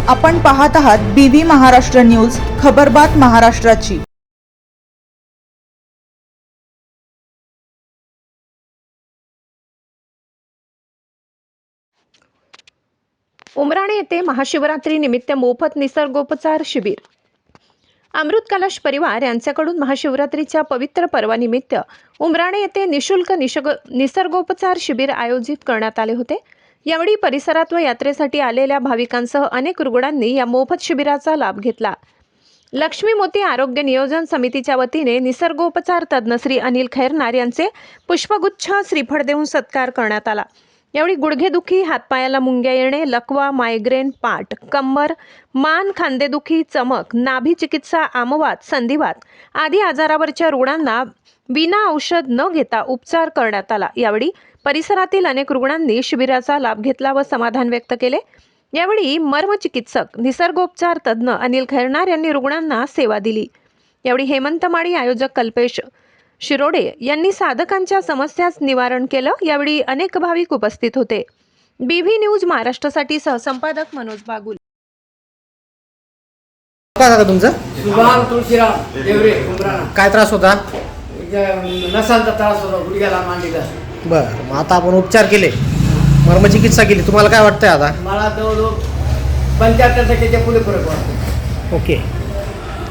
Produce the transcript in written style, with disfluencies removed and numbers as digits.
आपण पाहत आहात BV महाराष्ट्र न्यूज, खबरबात महाराष्ट्राची। उमराणे येथे महाशिवरात्री निमित्त मोफत निसर्गोपचार शिबिर। अमृत कलश परिवार यांच्याकडून महाशिवरात्रीच्या पवित्र पर्वानिमित्त उमराणे येथे निशुल्क निसर्गोपचार शिबिर आयोजित करण्यात आले होते। यावेळी परिसरात व यात्रेसाठी आलेल्या भाविकांसह अनेक रुग्णांनी या मोफत शिबिराचा लाभ घेतला। लक्ष्मी मोती आरोग्य नियोजन समितीच्या वतीने निसर्गोपचार तज्ञ श्री अनिल खैरनार यांचे पुष्पगुच्छ श्रीफळ देऊन सत्कार करण्यात आला। यावेळी गुडघेदुखी, हातपायाला मुंग्या येणे, लकवा, मायग्रेन, पाठ, कंबर, मान, खांदेदुखी, चमक, नाभी चिकित्सा, आमवात, संधिवात आदी आजारावरच्या रुग्णांना विना औषध न घेता उपचार करण्यात आला। यावेळी परिसरातील अनेक रुग्णांनी शिबिराचा लाभ घेतला व समाधान व्यक्त केले। यावेळी मर्मचिकित्सक, निसर्गोपचार तज्ञ अनिल खैरनार यांनी रुग्णांना सेवा दिली। यावेळी हेमंत माळी, आयोजक कल्पेश शिरोडे यांनी साधकांच्या समस्यास निवारण केलं। यावेळी अनेक भाविक उपस्थित होते। BV न्यूज महाराष्ट्रासाठी सहसंपादक मनोज बागुल। काय झालं तुमचं? सुभान तुळशीराम देवरे उमराणा। काय त्रास होता? नसांचा त्रास होता, गुडघ्याला मांडीला। बरं, मग आता आपण उपचार केले, मर्मचिकित्सा केली, तुम्हाला काय वाटतंय आता? मला जवळजवळ 75% पुढे फरक वाटतो। ओके.